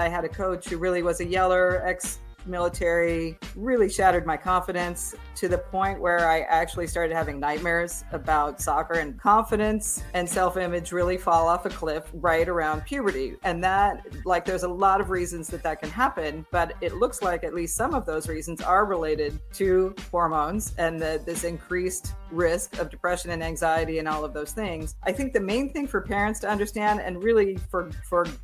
I had a coach who really was a yeller, ex-military, really shattered my confidence to the point where I actually started having nightmares about soccer, and confidence and self-image really fall off a cliff right around puberty. And that, like, there's a lot of reasons that can happen, but it looks like at least some of those reasons are related to hormones and this increased risk of depression and anxiety and all of those things. I think the main thing for parents to understand, and really for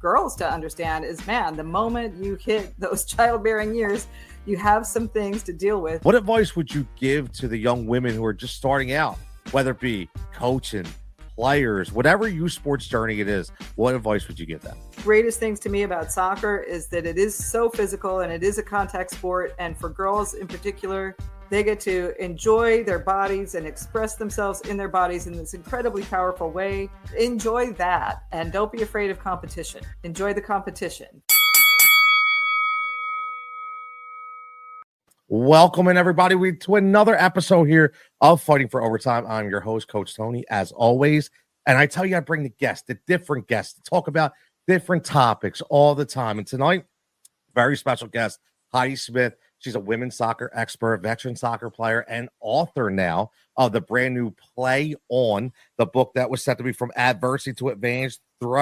girls to understand, is, man, the moment you hit those childbearing years, you have some things to deal with. What advice would you give to the young women who are just starting out, whether it be coaching, players, whatever youth sports journey it is? What advice would you give them? Greatest things to me about soccer is that it is so physical and it is a contact sport. And for girls in particular, they get to enjoy their bodies and express themselves in their bodies in this incredibly powerful way. Enjoy that, and don't be afraid of competition. Enjoy the competition. Welcome in, everybody, to another episode here of Fighting for Overtime. I'm your host, Coach Tony, as always. And I tell you, I bring the different guests to talk about different topics all the time. And tonight, very special guest, Heidi Smith. She's a women's soccer expert, veteran soccer player, and author now of the brand new Play On, the book that was set to be From Adversity to Advantage through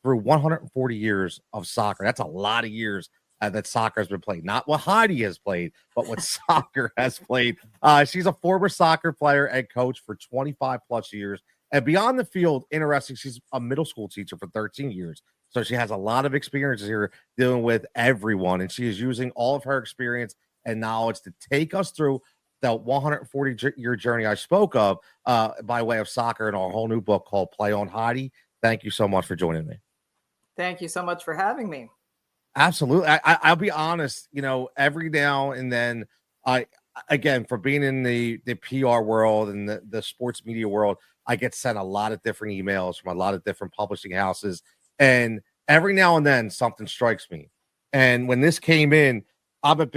140 years of soccer. That's a lot of years that soccer has been played. Not what Heidi has played, but what soccer has played. She's a former soccer player and coach for 25 plus years. And beyond the field, interesting, she's a middle school teacher for 13 years. So she has a lot of experiences here dealing with everyone, and she is using all of her experience and knowledge to take us through the 140-year journey I spoke of by way of soccer in our whole new book called Play On. Heidi, thank you so much for joining me. Thank you so much for having me. Absolutely. I'll be honest, every now and then, for being in the PR world and the sports media world, I get sent a lot of different emails from a lot of different publishing houses. And every now and then something strikes me. And when this came in, I'm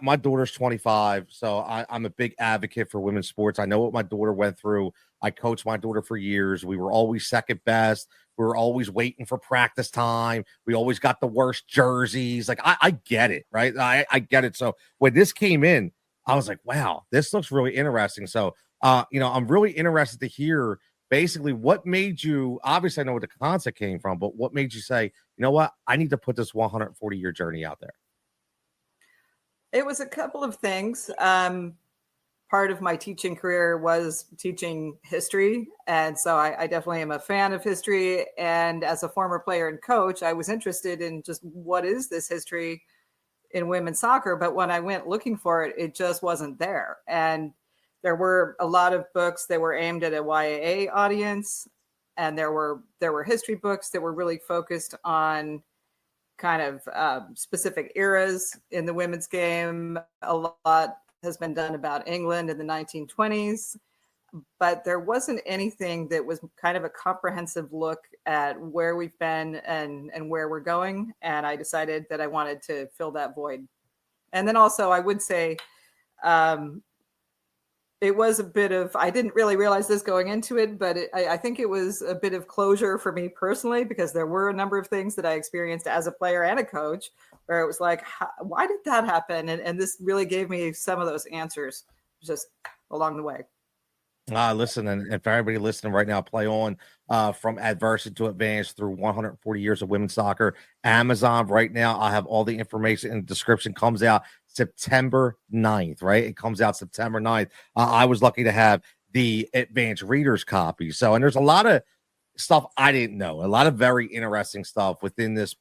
my daughter's 25. So I'm a big advocate for women's sports. I know what my daughter went through. I coached my daughter for years. We were always second best. We were always waiting for practice time. We always got the worst jerseys. Like, I get it, right? I get it. So when this came in, I was like, wow, this looks really interesting. So, I'm really interested to hear basically what made you, obviously I know where the concept came from, but what made you say, you know what, I need to put this 140-year journey out there? It was a couple of things. Part of my teaching career was teaching history. And so I definitely am a fan of history. And as a former player and coach, I was interested in just what is this history in women's soccer. But when I went looking for it, it just wasn't there. And there were a lot of books that were aimed at a YAA audience. And there were history books that were really focused on kind of specific eras in the women's game. A lot has been done about England in the 1920s, but there wasn't anything that was kind of a comprehensive look at where we've been and where we're going. And I decided that I wanted to fill that void. And then also I would say it was a bit of, I didn't really realize this going into it, but I think it was a bit of closure for me personally, because there were a number of things that I experienced as a player and a coach where it was like, why did that happen? And this really gave me some of those answers just along the way. Listen, and for everybody listening right now, Play On, From Adversity to Advantage through 140 years of women's soccer. Amazon right now. I have all the information in the description. Comes out September 9th, right? It comes out September 9th. I was lucky to have the advanced reader's copy. So, and there's a lot of stuff I didn't know, a lot of very interesting stuff within this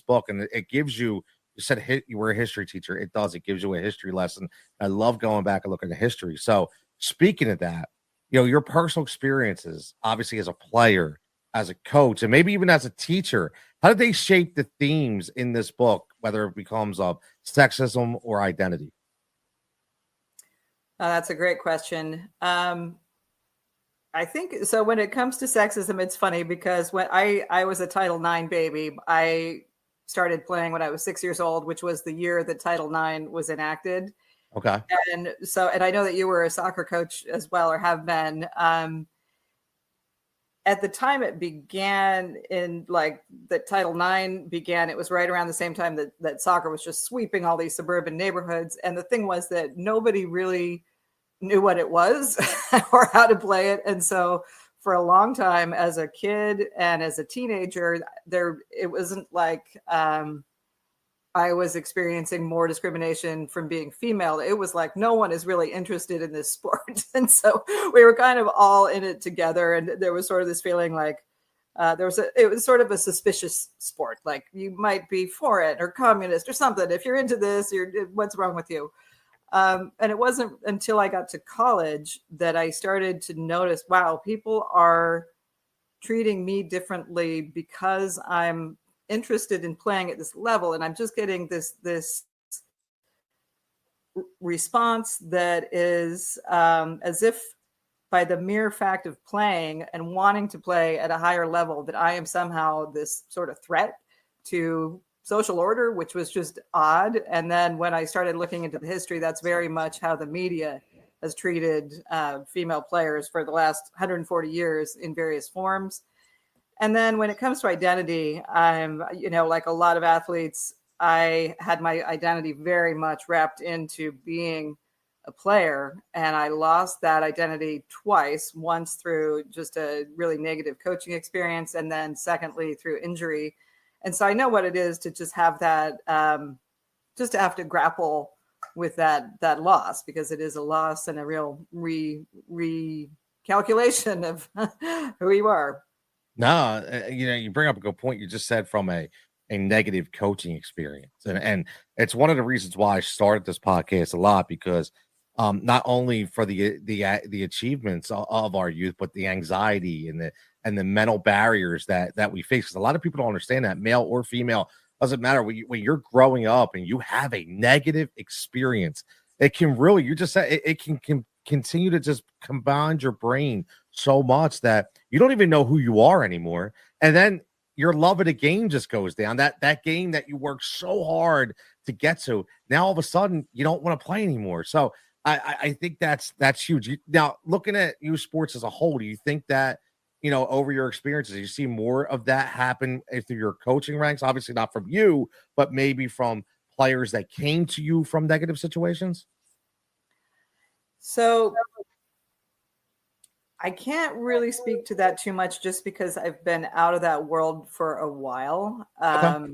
book. And it gives you said you were a history teacher. It does. It gives you a history lesson. I love going back and looking at history. So, speaking of that, your personal experiences, obviously as a player, as a coach, and maybe even as a teacher, how did they shape the themes in this book, whether it becomes of sexism or identity? That's a great question. I think so. When it comes to sexism, it's funny because when I was a Title IX baby, I started playing when I was 6 years old, which was the year that Title IX was enacted. Okay. And I know that you were a soccer coach as well, or have been. And at the time it began in like that Title IX began, it was right around the same time that soccer was just sweeping all these suburban neighborhoods. And the thing was that nobody really knew what it was or how to play it. And so for a long time as a kid and as a teenager, it wasn't like I was experiencing more discrimination from being female. It was like no one is really interested in this sport. And so we were kind of all in it together. And there was sort of this feeling like it was sort of a suspicious sport. Like you might be for it or communist or something. If you're into this, what's wrong with you? And it wasn't until I got to college that I started to notice, wow, people are treating me differently because I'm interested in playing at this level, and I'm just getting this response that is as if by the mere fact of playing and wanting to play at a higher level that I am somehow this sort of threat to social order, which was just odd. And then when I started looking into the history, that's very much how the media has treated female players for the last 140 years in various forms. And then when it comes to identity, I'm, like a lot of athletes, I had my identity very much wrapped into being a player. And I lost that identity twice, once through just a really negative coaching experience, and then secondly through injury. And so I know what it is to just have that, just to have to grapple with that loss, because it is a loss and a real recalculation of who you are. No, you bring up a good point. You just said from a negative coaching experience, and it's one of the reasons why I started this podcast a lot, because not only for the achievements of our youth, but the anxiety and the mental barriers that we face. Because a lot of people don't understand that, male or female, doesn't matter. When you're growing up and you have a negative experience, it can really, you just said it can continue to just combine your brain so much that you don't even know who you are anymore. And then your love of the game just goes down. That game that you work so hard to get to, now all of a sudden you don't want to play anymore. So I think that's huge. Now, looking at youth sports as a whole, do you think that, over your experiences, you see more of that happen through your coaching ranks? Obviously not from you, but maybe from players that came to you from negative situations? So I can't really speak to that too much, just because I've been out of that world for a while. Okay.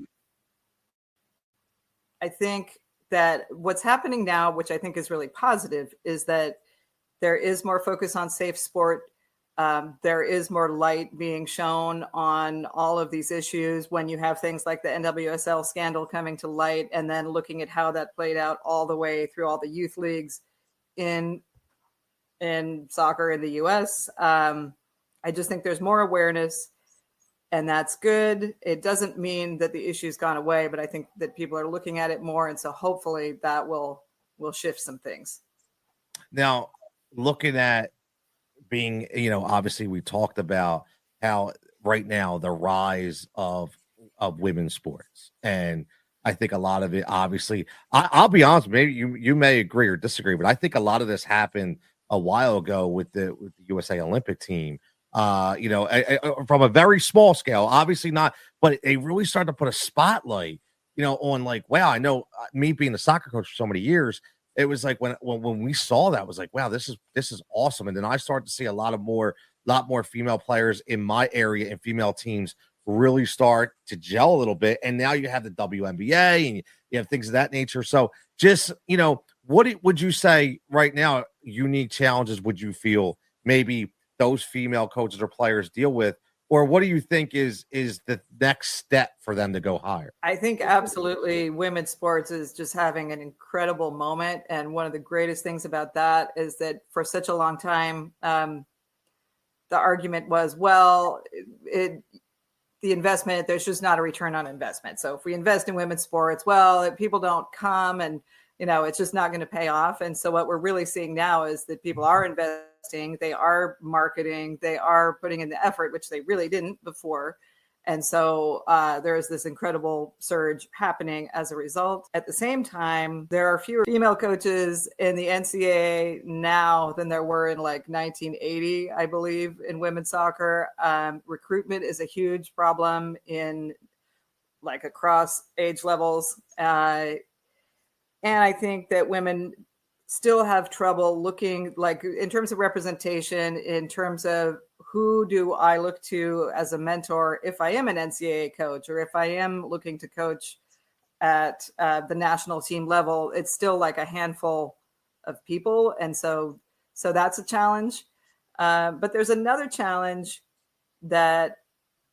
I think that what's happening now, which I think is really positive, is that there is more focus on safe sport. There is more light being shown on all of these issues when you have things like the NWSL scandal coming to light, and then looking at how that played out all the way through all the youth leagues in soccer in the US. I just think there's more awareness, and that's good. It doesn't mean that the issue's gone away, but I think that people are looking at it more. And so hopefully that will shift some things. Now, looking at being, obviously we talked about how right now the rise of women's sports, and I think a lot of it, obviously, I'll be honest, maybe you may agree or disagree, but I think a lot of this happened a while ago with the USA Olympic team. From a very small scale, obviously not, but they really started to put a spotlight, on like, wow, I know me being a soccer coach for so many years, it was like when we saw that, it was like, wow, this is awesome. And then I started to see a lot more female players in my area, and female teams really start to gel a little bit. And now you have the WNBA and you have things of that nature. So just, what would you say right now, unique challenges would you feel maybe those female coaches or players deal with, or what do you think is the next step for them to go higher? I think absolutely women's sports is just having an incredible moment. And one of the greatest things about that is that for such a long time, the argument was, well, the investment, there's just not a return on investment. So if we invest in women's sports, well, people don't come, and it's just not going to pay off. And so what we're really seeing now is that people are investing, they are marketing, they are putting in the effort, which they really didn't before. And so there is this incredible surge happening as a result. At the same time, there are fewer female coaches in the NCAA now than there were in like 1980, I believe, in women's soccer. Recruitment is a huge problem in like across age levels. And I think that women still have trouble looking like in terms of representation, in terms of who do I look to as a mentor if I am an NCAA coach or if I am looking to coach at the national team level. It's still like a handful of people. And so that's a challenge. But there's another challenge that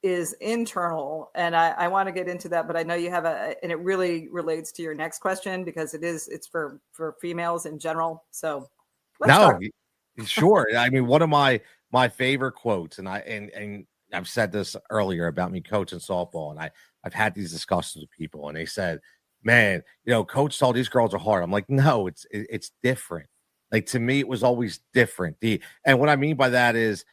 is internal, and I want to get into that, but I know you have and it really relates to your next question because it's for females in general. So let's talk. Sure. I mean, one of my favorite quotes, and I've said this earlier about me coaching softball, and I've had these discussions with people, and they said, "Man, coach told these girls are hard." I'm like, no, it's different. Like, to me, it was always different. And what I mean by that is,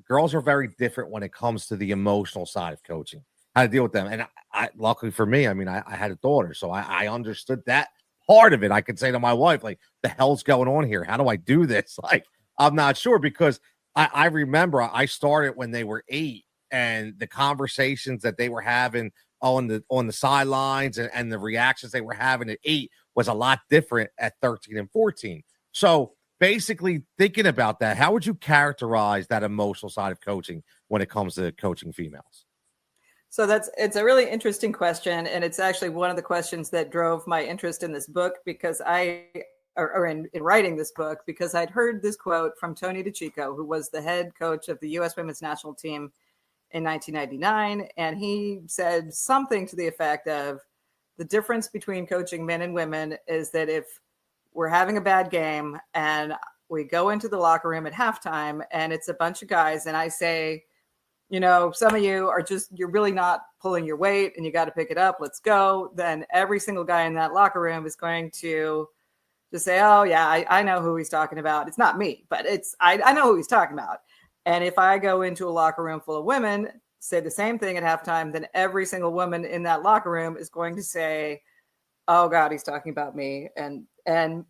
girls are very different when it comes to the emotional side of coaching, how to deal with them. And I luckily for me, I mean, I had a daughter, so I understood that part of it. I could say to my wife, like, the hell's going on here? How do I do this? Like, I'm not sure, because I remember I started when they were 8, and the conversations that they were having on the sidelines and the reactions they were having at 8 was a lot different at 13 and 14. So basically, thinking about that, how would you characterize that emotional side of coaching when it comes to coaching females? So it's a really interesting question. And it's actually one of the questions that drove my interest in this book, because in writing this book, because I'd heard this quote from Tony DiCicco, who was the head coach of the U.S. women's national team in 1999. And he said something to the effect of, the difference between coaching men and women is that if we're having a bad game and we go into the locker room at halftime and it's a bunch of guys, and I say, some of you are you're really not pulling your weight and you got to pick it up. Let's go. Then every single guy in that locker room is going to just say, oh yeah, I know who he's talking about. It's not me, but I know who he's talking about. And if I go into a locker room full of women, say the same thing at halftime, then every single woman in that locker room is going to say, oh God, he's talking about me. And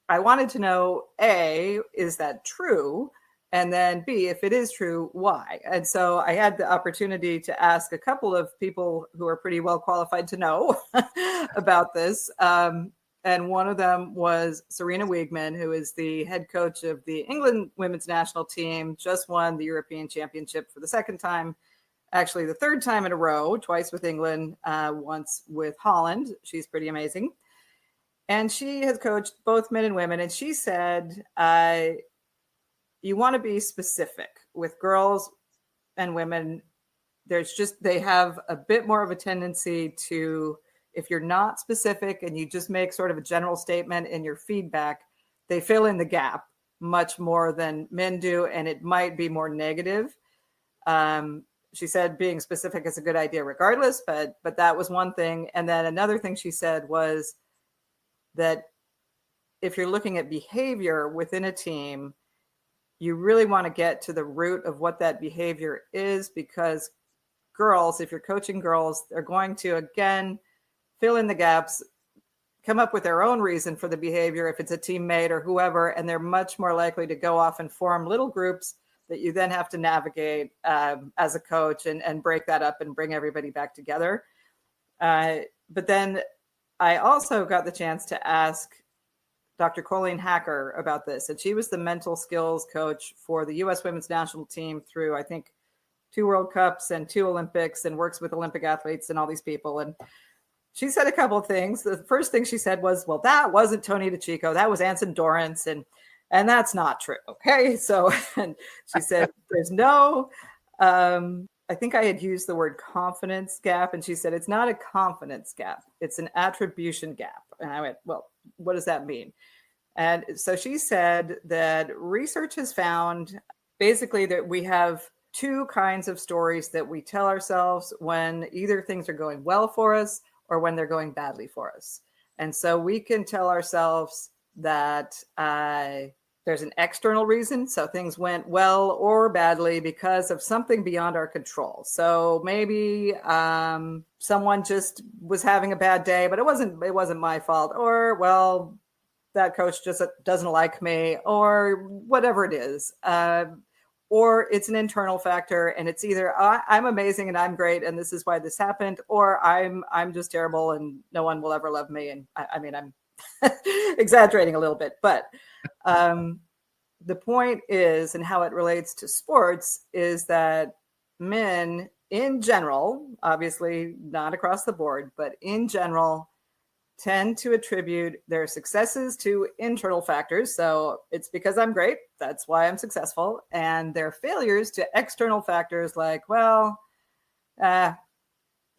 I wanted to know, A, is that true? And then B, if it is true, why? And so I had the opportunity to ask a couple of people who are pretty well qualified to know about this. And one of them was Serena Wiegman, who is the head coach of the England women's national team, just won the European Championship for the second time, actually the third time in a row, twice with England, once with Holland. She's pretty amazing. And she has coached both men and women. And she said, you want to be specific with girls and women. They have a bit more of a tendency to, if you're not specific and you just make sort of a general statement in your feedback, they fill in the gap much more than men do. And it might be more negative. She said being specific is a good idea regardless, but that was one thing. And then another thing she said was that if you're looking at behavior within a team, you really want to get to the root of what that behavior is, because girls, if you're coaching girls, they're going to, again, fill in the gaps, come up with their own reason for the behavior if it's a teammate or whoever, and they're much more likely to go off and form little groups that you then have to navigate as a coach and break that up and bring everybody back together. But then I also got the chance to ask Dr. Colleen Hacker about this, and she was the mental skills coach for the U.S. women's national team through, I think, 2 World Cups and 2 Olympics, and works with Olympic athletes and all these people. And she said a couple of things. The first thing she said was, well, that wasn't Tony DiCicco. That was Anson Dorrance. And that's not true. Okay. So, and she said, there's no, I think I had used the word confidence gap. And she said, it's not a confidence gap. It's an attribution gap. And I went, well, what does that mean? And so she said that research has found basically that we have 2 kinds of stories that we tell ourselves when either things are going well for us or when they're going badly for us. And so we can tell ourselves that there's an external reason. So things went well or badly because of something beyond our control. So maybe someone just was having a bad day, but it wasn't my fault. Or, well, that coach just doesn't like me, or whatever it is. Or it's an internal factor, and it's either I'm amazing and I'm great and this is why this happened, or I'm just terrible and no one will ever love me. And I mean, I'm exaggerating a little bit, but the point is, and how it relates to sports, is that men in general, obviously not across the board, but in general, tend to attribute their successes to internal factors. So it's because I'm great, that's why I'm successful. And their failures to external factors like, well, it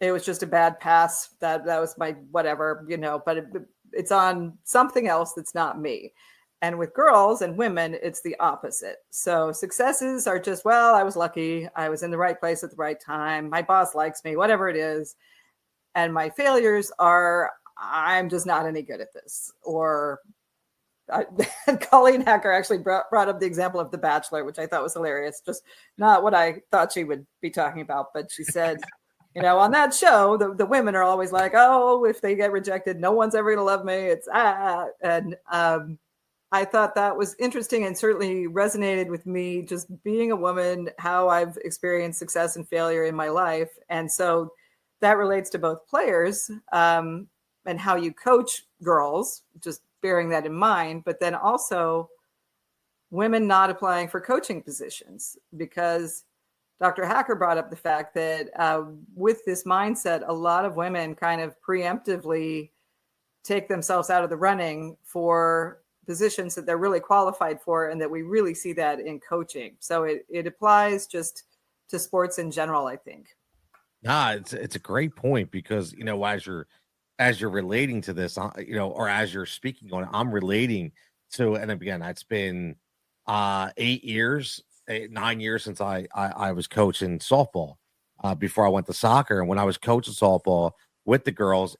was just a bad pass. That was my whatever, but it's on something else that's not me. And with girls and women, it's the opposite. So successes are just, well, I was lucky. I was in the right place at the right time. My boss likes me, whatever it is. And my failures are, I'm just not any good at this. Or Colleen Hacker actually brought up the example of The Bachelor, which I thought was hilarious. Just not what I thought she would be talking about. But she said, on that show, the women are always like, oh, if they get rejected, no one's ever going to love me. It's And I thought that was interesting and certainly resonated with me, just being a woman, how I've experienced success and failure in my life. And so that relates to both players and how you coach girls, just bearing that in mind, but then also women not applying for coaching positions, because Dr. Hacker brought up the fact that with this mindset, a lot of women kind of preemptively take themselves out of the running for positions that they're really qualified for, and that we really see that in coaching. So it applies just to sports in general, I think. It's a great point, because as you're relating to this, or as you're speaking on it, I'm relating to, and again, it's been 9 years since I was coaching softball before I went to soccer. And when I was coaching softball with the girls,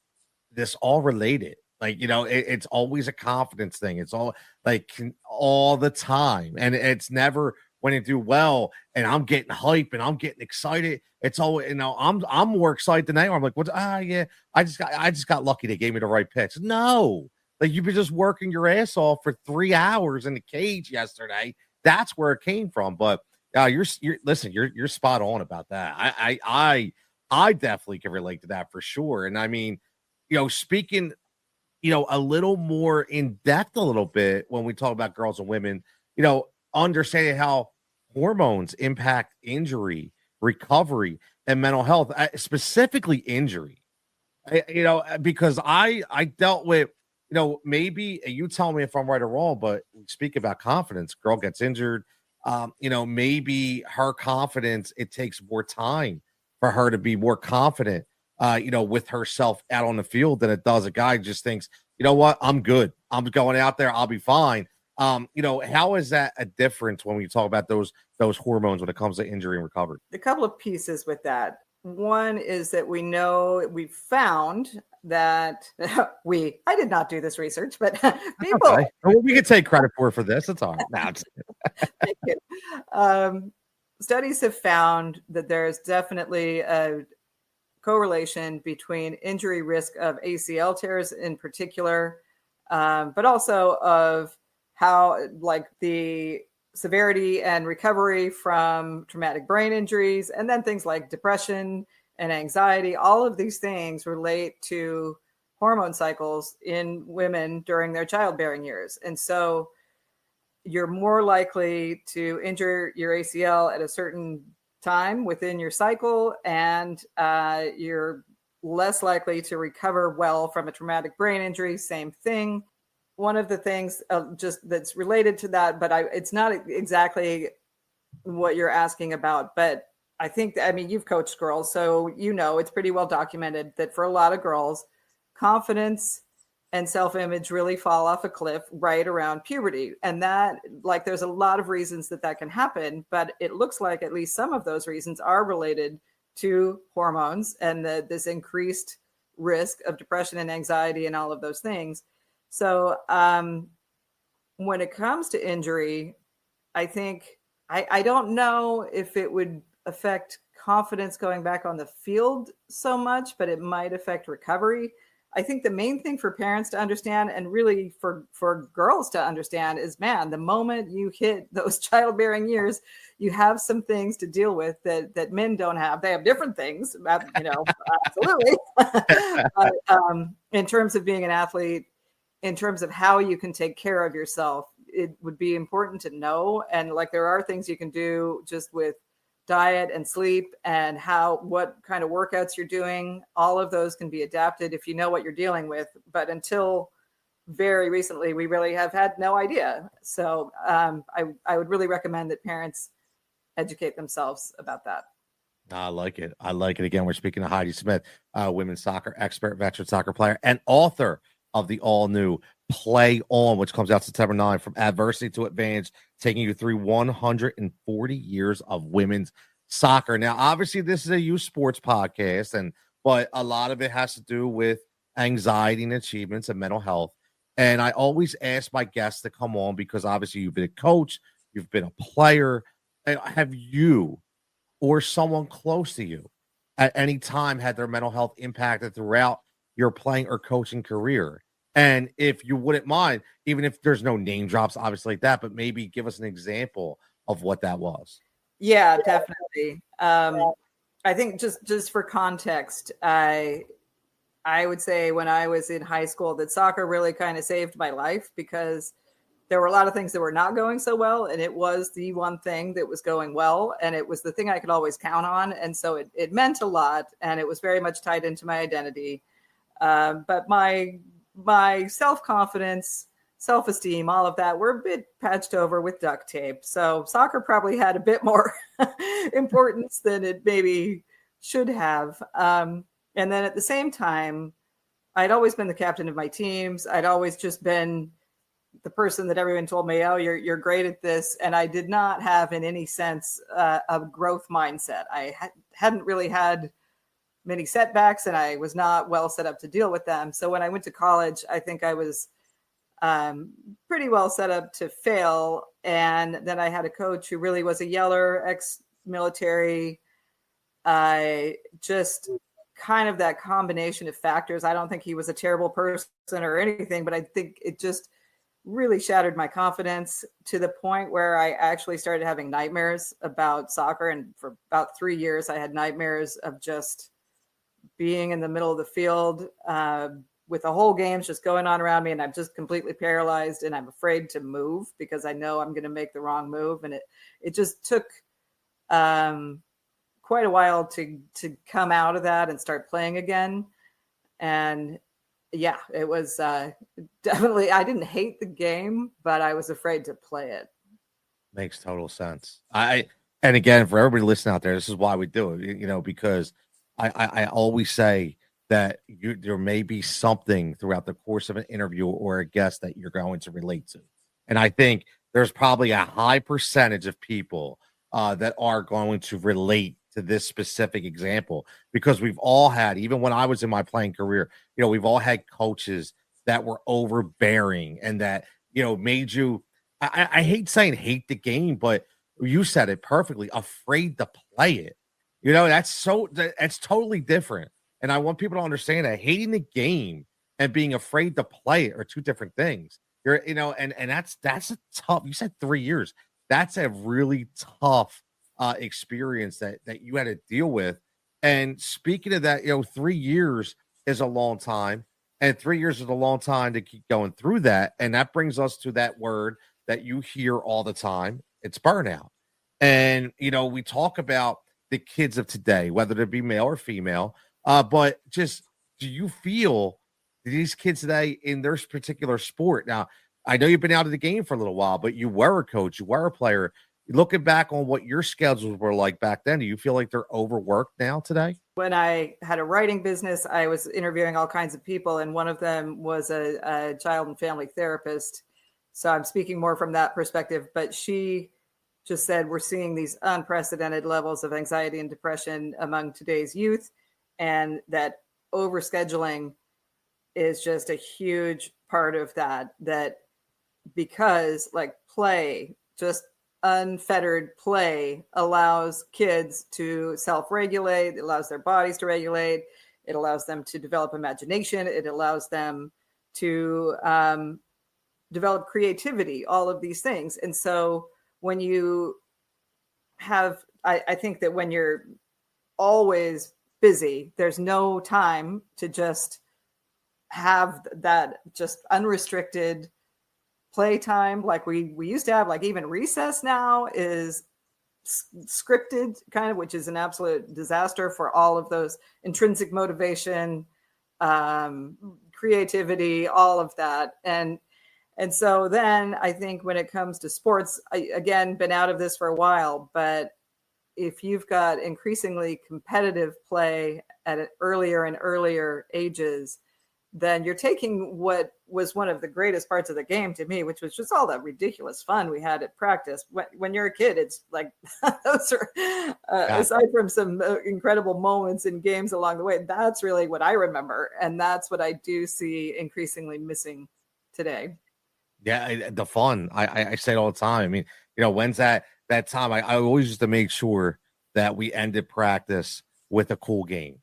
this all related. Like, it's always a confidence thing. It's all like all the time. And it's never when you do well and I'm getting hype and I'm getting excited. It's always, I'm more excited than I'm like, what? Yeah, I just got lucky. They gave me the right pitch. No, like, you've been just working your ass off for 3 hours in the cage yesterday. That's where it came from. But you're spot on about that. I definitely can relate to that for sure. And I mean, speaking a little more in depth, a little bit, when we talk about girls and women, understanding how hormones impact injury, recovery, and mental health, specifically injury. Because I dealt with, maybe you tell me if I'm right or wrong, but we speak about confidence. Girl gets injured. Maybe her confidence, it takes more time for her to be more confident with herself out on the field than it does a guy who just thinks, you know what, I'm good. I'm going out there. I'll be fine. How is that a difference when we talk about those hormones when it comes to injury and recovery? A couple of pieces with that. One is that we've found that I did not do this research, but people. Okay. Well, we can take credit for this. It's all right. Thank you. Studies have found that there's definitely a correlation between injury risk of ACL tears in particular, but also of how, like, the severity and recovery from traumatic brain injuries, and then things like depression and anxiety. All of these things relate to hormone cycles in women during their childbearing years. And so you're more likely to injure your ACL at a certain time within your cycle, and you're less likely to recover well from a traumatic brain injury. Same thing. One of the things just that's related to that, but it's not exactly what you're asking about, but I think, you've coached girls, so it's pretty well documented that for a lot of girls, confidence and self-image really fall off a cliff right around puberty. And that, like, there's a lot of reasons that can happen, but it looks like at least some of those reasons are related to hormones and this increased risk of depression and anxiety and all of those things. So when it comes to injury, I think I don't know if it would affect confidence going back on the field so much, but it might affect recovery. I think the main thing for parents to understand, and really for girls to understand, is, man, the moment you hit those childbearing years, you have some things to deal with that men don't have. They have different things, absolutely. But in terms of being an athlete, in terms of how you can take care of yourself, it would be important to know. And like, there are things you can do just with diet and sleep and what kind of workouts you're doing. All of those can be adapted if you know what you're dealing with. But until very recently, we really have had no idea. So I would really recommend that parents educate themselves about that. I like it. I like it. Again, we're speaking to Heidi Smith, women's soccer expert, veteran soccer player, and author of the all new Play On, which comes out September 9th, From Adversity to Advantage, taking you through 140 years of women's soccer. Now, obviously, this is a youth sports podcast, but a lot of it has to do with anxiety and achievements and mental health. And I always ask my guests to come on because obviously you've been a coach, you've been a player. Have you or someone close to you at any time had their mental health impacted throughout your playing or coaching career? And if you wouldn't mind, even if there's no name drops, obviously like that, but maybe give us an example of what that was. Yeah, definitely. I think just for context, I would say when I was in high school that soccer really kind of saved my life, because there were a lot of things that were not going so well, and it was the one thing that was going well, and it was the thing I could always count on. And so it meant a lot, and it was very much tied into my identity. But my self-confidence, self-esteem, all of that were a bit patched over with duct tape. So soccer probably had a bit more importance than it maybe should have. And then at the same time, I'd always been the captain of my teams. I'd always just been the person that everyone told me, oh, you're great at this. And I did not have in any sense a growth mindset. I hadn't really had many setbacks, and I was not well set up to deal with them. So when I went to college, I think I was pretty well set up to fail. And then I had a coach who really was a yeller, ex-military, just kind of that combination of factors. I don't think he was a terrible person or anything, but I think it just really shattered my confidence to the point where I actually started having nightmares about soccer. And for about 3 years, I had nightmares of just being in the middle of the field with the whole games just going on around me, and I'm just completely paralyzed, and I'm afraid to move because I know I'm going to make the wrong move. And it just took quite a while to come out of that and start playing again. And yeah, it was definitely, I didn't hate the game, but I was afraid to play it. Makes total sense. And again, for everybody listening out there, this is why we do it, because I always say that there may be something throughout the course of an interview or a guest that you're going to relate to. And I think there's probably a high percentage of people that are going to relate to this specific example, because we've all had, even when I was in my playing career, we've all had coaches that were overbearing and that, made you, I hate saying hate the game, but you said it perfectly, afraid to play it. That's totally different. And I want people to understand that hating the game and being afraid to play it are two different things. And that's a tough, you said 3 years. That's a really tough experience that you had to deal with. And speaking of that, 3 years is a long time, and 3 years is a long time to keep going through that. And that brings us to that word that you hear all the time. It's burnout. And, we talk about the kids of today, whether they be male or female, but just, do you feel these kids today in their particular sport? Now, I know you've been out of the game for a little while, but you were a coach, you were a player. Looking back on what your schedules were like back then, do you feel like they're overworked now today? When I had a writing business, I was interviewing all kinds of people, and one of them was a child and family therapist. So I'm speaking more from that perspective, but she just said, we're seeing these unprecedented levels of anxiety and depression among today's youth, and that overscheduling is just a huge part of that because like play, just unfettered play, allows kids to self-regulate. It allows their bodies to regulate. It allows them to develop imagination. It allows them to develop creativity, all of these things. And so when you have, I think that when you're always busy, there's no time to just have that just unrestricted playtime like we used to have. Like even recess now is scripted kind of, which is an absolute disaster for all of those intrinsic motivation, creativity, all of that. And so then I think when it comes to sports, again, been out of this for a while, but if you've got increasingly competitive play at earlier and earlier ages, then you're taking what was one of the greatest parts of the game to me, which was just all that ridiculous fun we had at practice. When you're a kid, it's like those are, aside from some incredible moments in games along the way, that's really what I remember. And that's what I do see increasingly missing today. Yeah, the fun. I say it all the time. I mean, when's that time? I always used to make sure that we ended practice with a cool game.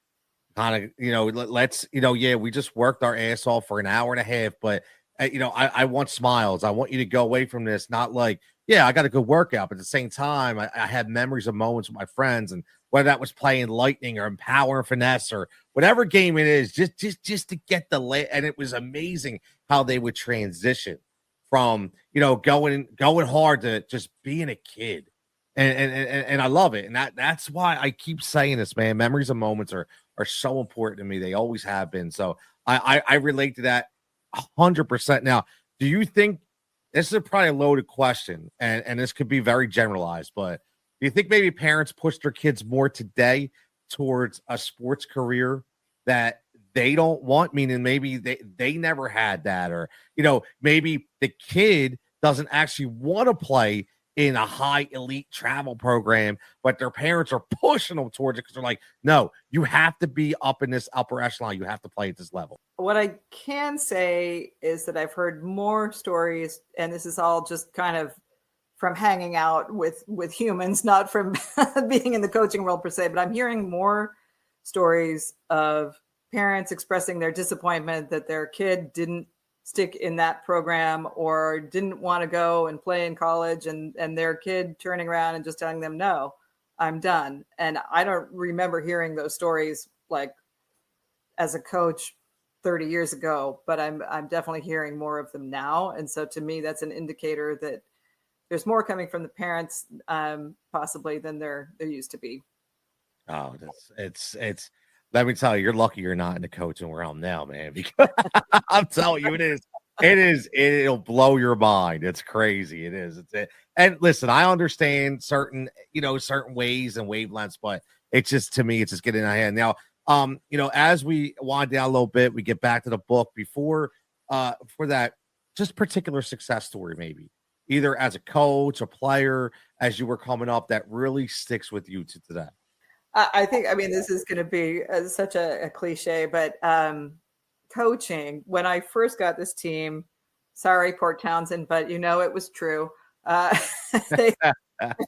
Kind of, let's, yeah, we just worked our ass off for an hour and a half, but I want smiles. I want you to go away from this, not like, yeah, I got a good workout, but at the same time, I had memories of moments with my friends, and whether that was playing Lightning or Empower and Finesse or whatever game it is, just to get and it was amazing how they would transition from going hard to just being a kid. And I love it. And that's why I keep saying this, man. Memories and moments are so important to me. They always have been. So I relate to that 100%. Now, do you think this is probably a loaded question, and this could be very generalized, but do you think maybe parents push their kids more today towards a sports career that they don't want, meaning maybe they never had that, or maybe the kid doesn't actually want to play in a high elite travel program, but their parents are pushing them towards it because they're like, no, you have to be up in this upper echelon. You have to play at this level. What I can say is that I've heard more stories, and this is all just kind of from hanging out with humans, not from being in the coaching world per se, but I'm hearing more stories of parents expressing their disappointment that their kid didn't stick in that program or didn't want to go and play in college, and their kid turning around and just telling them, no, I'm done. And I don't remember hearing those stories like as a coach 30 years ago, but I'm definitely hearing more of them now. And so to me, that's an indicator that there's more coming from the parents, possibly, than there used to be. Oh, it's let me tell you, you're lucky you're not in the coaching realm now, man, because I'm telling you, it'll blow your mind. It's crazy. It is. And listen, I understand certain ways and wavelengths, but it's just, to me, it's just getting in our hand. Now, as we wind down a little bit, we get back to the book for that just particular success story, maybe either as a coach, a player, as you were coming up, that really sticks with you to today. I think, this is going to be such a cliche, but coaching, when I first got this team, sorry, Port Townsend, but it was true. I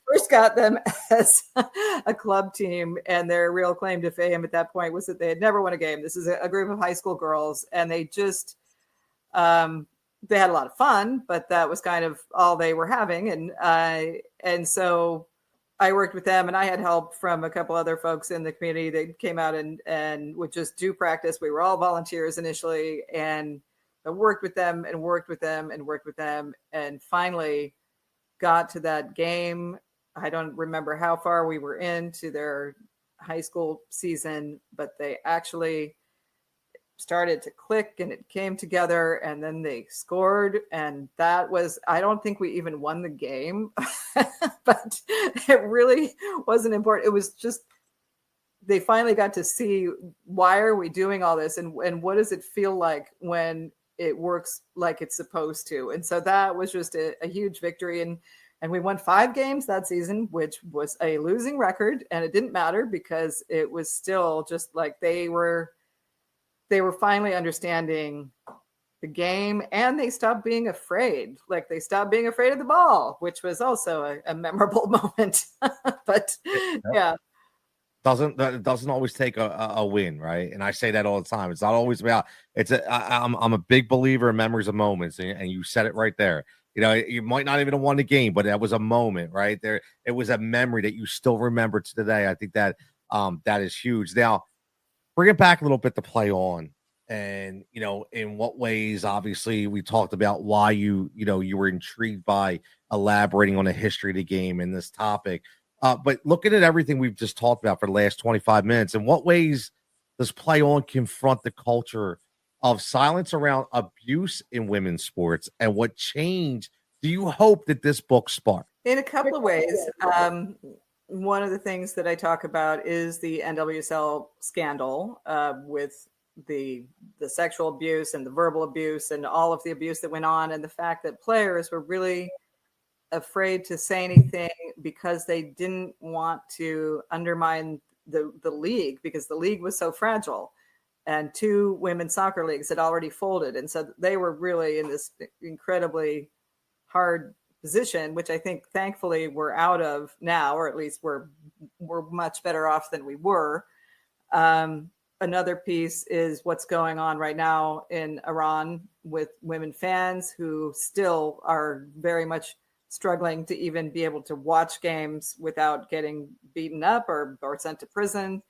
first got them as a club team, and their real claim to fame at that point was that they had never won a game. This is a group of high school girls, and they just, they had a lot of fun, but that was kind of all they were having. And so I worked with them, and I had help from a couple other folks in the community. They came out and would just do practice. We were all volunteers initially, and I worked with them and worked with them and worked with them, and finally got to that game. I don't remember how far we were into their high school season, but they actually started to click and it came together, and then they scored, and that was, I don't think we even won the game, but it really wasn't important. It was just, they finally got to see, why are we doing all this, and what does it feel like when it works like it's supposed to. And so that was just a huge victory, and we won 5 games that season, which was a losing record, and it didn't matter because it was still just like they were finally understanding the game, and they stopped being afraid. Like they stopped being afraid of the ball, which was also a memorable moment. But yeah. It doesn't always take a win, right? And I say that all the time. It's not always about. I'm a big believer in memories of moments, and you said it right there. You know, you might not even have won the game, but that was a moment, right there. It was a memory that you still remember to today. I think that that is huge. Now, bring it back a little bit to play on, and you know, in what ways? Obviously, we talked about why you were intrigued by elaborating on the history of the game and this topic. But looking at everything we've just talked about for the last 25 minutes, in what ways does play on confront the culture of silence around abuse in women's sports? And what change do you hope that this book sparked? In a couple of ways. One of the things that I talk about is the NWSL scandal with the sexual abuse and the verbal abuse and all of the abuse that went on, and the fact that players were really afraid to say anything because they didn't want to undermine the league, because the league was so fragile, and 2 women's soccer leagues had already folded, and so they were really in this incredibly hard position, which I think thankfully we're out of now, or at least we're much better off than we were. Another piece is what's going on right now in Iran with women fans who still are very much struggling to even be able to watch games without getting beaten up or sent to prison.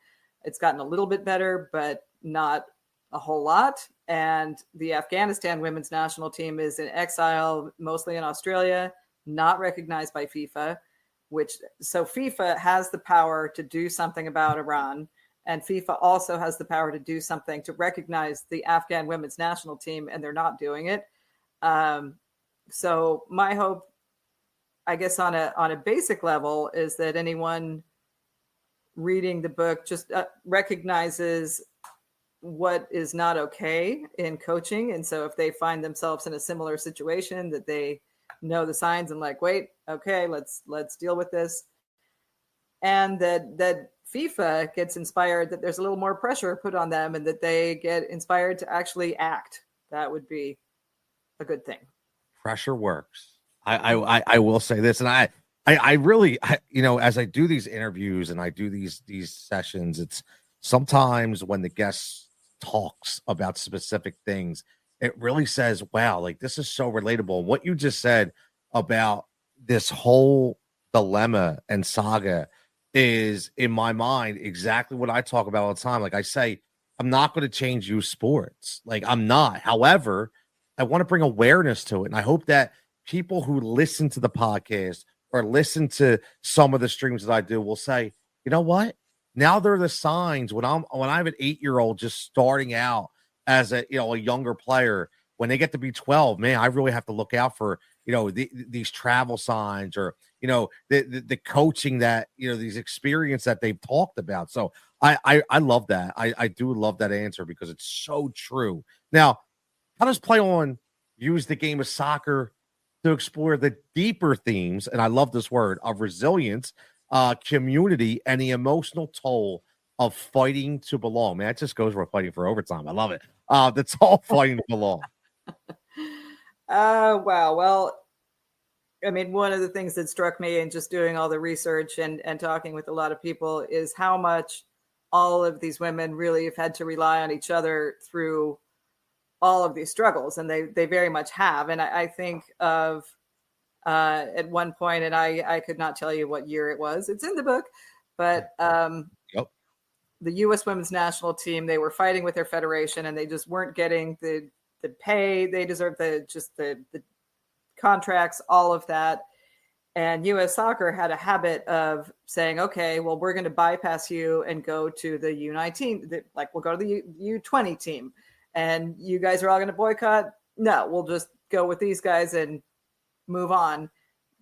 It's gotten a little bit better, but not a whole lot. And the Afghanistan women's national team is in exile, mostly in Australia, not recognized by FIFA, so FIFA has the power to do something about Iran. And FIFA also has the power to do something to recognize the Afghan women's national team, and they're not doing it. So my hope, I guess, on a basic level, is that anyone reading the book just recognizes what is not okay in coaching. And so if they find themselves in a similar situation, that they know the signs and like, wait, okay, let's deal with this. And that FIFA gets inspired, that there's a little more pressure put on them, and that they get inspired to actually act. That would be a good thing. Pressure works. I will say this, and I really, as I do these interviews and I do these sessions, it's sometimes when the guest talks about specific things, it really says, wow, like this is so relatable. What you just said about this whole dilemma and saga is, in my mind, exactly what I talk about all the time. Like I say, I'm not going to change youth sports. Like I'm not. However, I want to bring awareness to it. And I hope that people who listen to the podcast or listen to some of the streams that I do will say, you know what? Now there are the signs when I have an 8-year-old just starting out as a younger player, when they get to be 12, man, I really have to look out for, these travel signs, or, the coaching that, these experience that they've talked about. So I love that. I do love that answer, because it's so true. Now, how does play on use the game of soccer to explore the deeper themes, and I love this word, of resilience, community, and the emotional toll of fighting to belong? Man, it just goes for fighting for overtime. I love it. That's all fighting to belong. Wow. Well, I mean, one of the things that struck me in just doing all the research and talking with a lot of people is how much all of these women really have had to rely on each other through all of these struggles. And they very much have. And I think of at one point, and I could not tell you what year it was, it's in the book, but Yep. the U.S. women's national team, they were fighting with their federation, and they just weren't getting the pay they deserved, the contracts, all of that. And U.S. Soccer had a habit of saying, okay, well, we're going to bypass you and go to the U19, like we'll go to the U20 team, and you guys are all going to boycott. No, we'll just go with these guys and move on.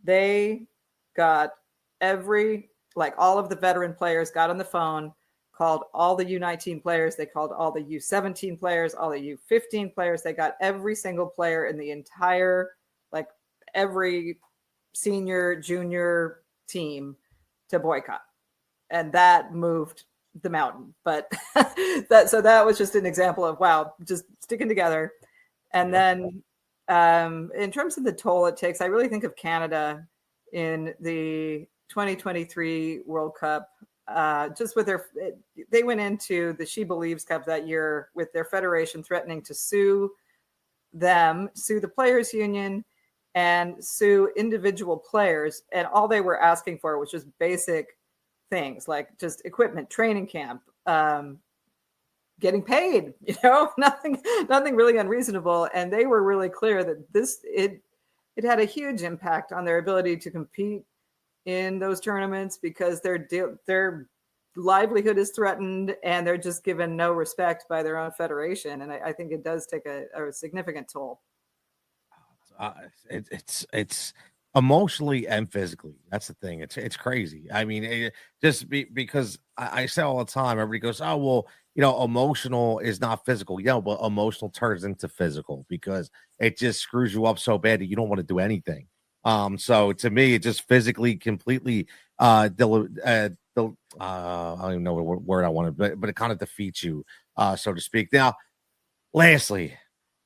They got all of the veteran players got on the phone, called all the U19 players. They called all the U17 players, all the U15 players. They got every single player in the entire, like every senior, junior team to boycott. And that moved the mountain. But that was just an example of, wow, just sticking together. And then in terms of the toll it takes, I really think of Canada in the 2023 World Cup. Just with they went into the She Believes Cup that year with their federation threatening to sue the players union, and sue individual players. And all they were asking for was just basic things like just equipment, training camp, getting paid, nothing really unreasonable. And they were really clear that it had a huge impact on their ability to compete in those tournaments, because their livelihood is threatened and they're just given no respect by their own federation. And I think it does take a significant toll. It's emotionally and physically. That's the thing. It's crazy. I mean, because I say all the time, everybody goes, oh, well, emotional is not physical. But emotional turns into physical because it just screws you up so bad that you don't want to do anything. So to me, it just physically completely I don't even know what word I wanted, but it kind of defeats you, so to speak. Now, lastly,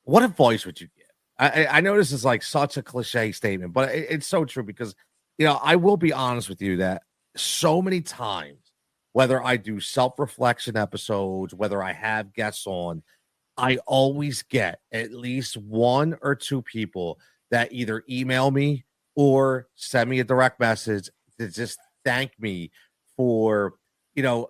what advice would you give? I know this is like such a cliche statement, but it's so true because, I will be honest with you that so many times, whether I do self-reflection episodes, whether I have guests on, I always get at least one or two people that either email me or send me a direct message to just thank me for,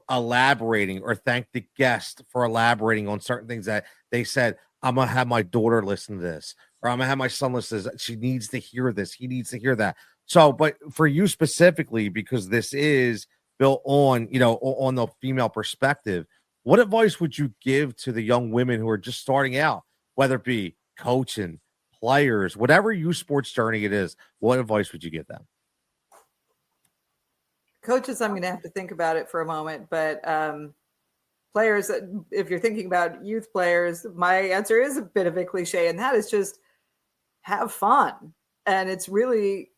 elaborating, or thank the guest for elaborating on certain things that they said. I'm going to have my daughter listen to this, or I'm going to have my son listen to this. She needs to hear this. He needs to hear that. So, but for you specifically, because this is built on, on the female perspective, what advice would you give to the young women who are just starting out, whether it be coaching, players, whatever youth sports journey it is? What advice would you give them? Coaches, I'm going to have to think about it for a moment, but players, if you're thinking about youth players, my answer is a bit of a cliche, and that is just have fun. And it's really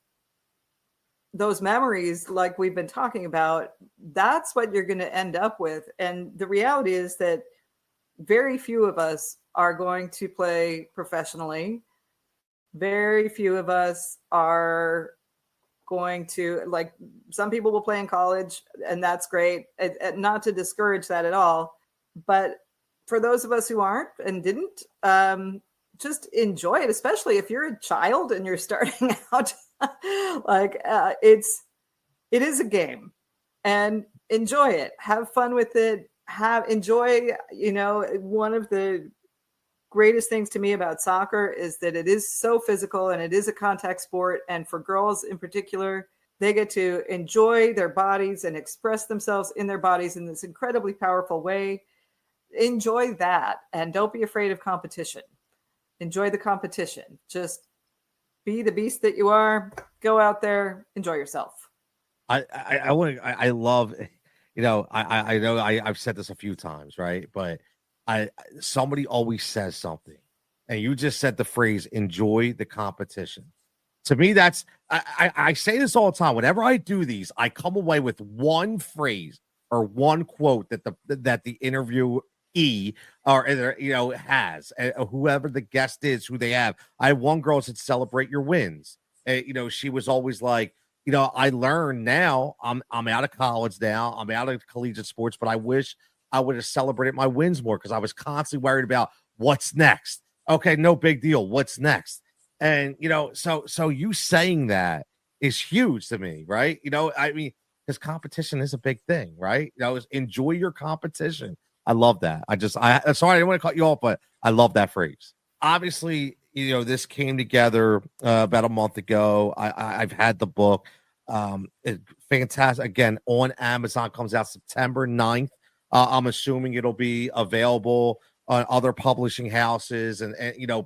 those memories, like we've been talking about, that's what you're going to end up with. And the reality is that very few of us are going to play professionally. Very few of us are going to, like, some people will play in college, and that's great. Not to discourage that at all. But for those of us who aren't and didn't, just enjoy it, especially if you're a child and you're starting out. It is a game, and enjoy it. Have fun with it. Enjoy, one of the greatest things to me about soccer is that it is so physical and it is a contact sport. And for girls in particular, they get to enjoy their bodies and express themselves in their bodies in this incredibly powerful way. Enjoy that, and don't be afraid of competition. Enjoy the competition. Just be the beast that you are. Go out there, enjoy yourself. I love, I know I've said this a few times, right? But somebody always says something, and you just said the phrase, enjoy the competition. To me, that's, I say this all the time. Whenever I do these, I come away with one phrase or one quote that the interviewee has, whoever the guest is, who they have. I have one girl said, celebrate your wins. She was always like, I learned now, I'm out of college now, I'm out of collegiate sports, but I wish I would have celebrated my wins more, because I was constantly worried about what's next. Okay, no big deal. What's next? And, so you saying that is huge to me, right? I mean, because competition is a big thing, right? Enjoy your competition. I love that. Sorry, I didn't want to cut you off, but I love that phrase. Obviously, this came together about a month ago. I've had the book. Fantastic. Again, on Amazon, comes out September 9th. I'm assuming it'll be available on other publishing houses, and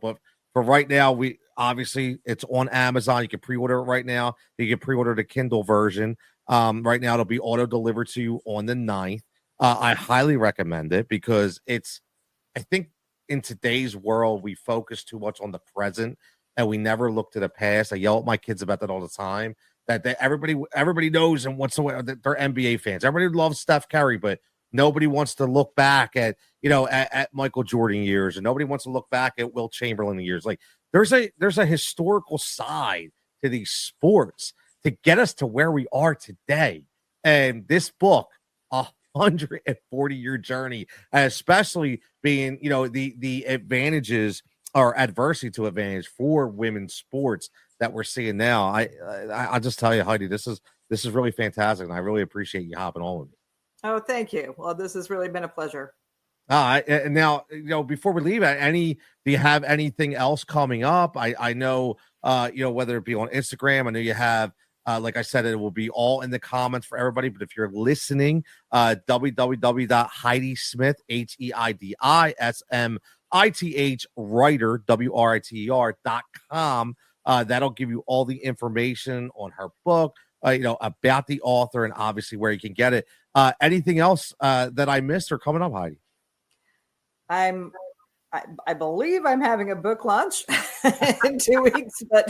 but for right now, it's on Amazon. You can pre-order it right now. You can pre-order the Kindle version. Right now, it'll be auto delivered to you on the 9th. I highly recommend it, because I think in today's world, we focus too much on the present and we never look to the past. I yell at my kids about that all the time, that everybody knows and what's the way that they're NBA fans. Everybody loves Steph Curry, but Nobody wants to look back at, at Michael Jordan years, and nobody wants to look back at Will Chamberlain years. Like there's a historical side to these sports to get us to where we are today. And this book, 140-year journey, especially being, the advantages or adversity to advantage for women's sports that we're seeing now. I'll just tell you, Heidi, this is really fantastic, and I really appreciate you hopping on with me. Oh, thank you. Well, this has really been a pleasure. And now, before we leave, do you have anything else coming up? I know, whether it be on Instagram, I know you have, like I said, it will be all in the comments for everybody. But if you're listening, www.HeidiSmith, HEIDISMITH writer, WRITER.com. That'll give you all the information on her book, about the author, and obviously where you can get it. Anything else that I missed or coming up, Heidi? I believe I'm having a book launch in 2 weeks, but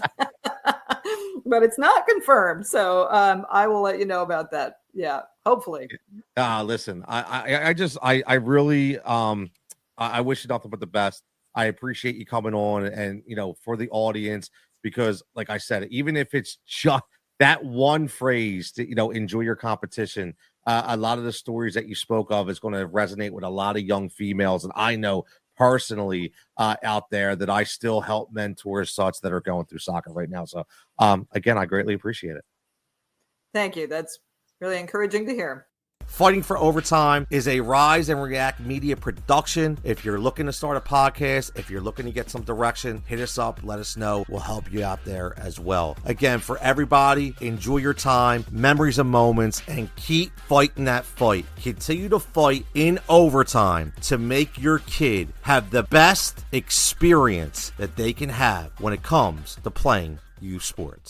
it's not confirmed. So I will let you know about that. Yeah, hopefully. Listen, I really I wish you nothing but the best. I appreciate you coming on, and for the audience, because like I said, even if it's just that one phrase to enjoy your competition, a lot of the stories that you spoke of is going to resonate with a lot of young females, and I know personally out there that I still help mentor such that are going through soccer right now. So again, I greatly appreciate it. Thank you. That's really encouraging to hear. Fighting for Overtime is a Rise and React media production. If you're looking to start a podcast, if you're looking to get some direction, hit us up, let us know. We'll help you out there as well. Again, for everybody, enjoy your time, memories and moments, and keep fighting that fight. Continue to fight in overtime to make your kid have the best experience that they can have when it comes to playing youth sports.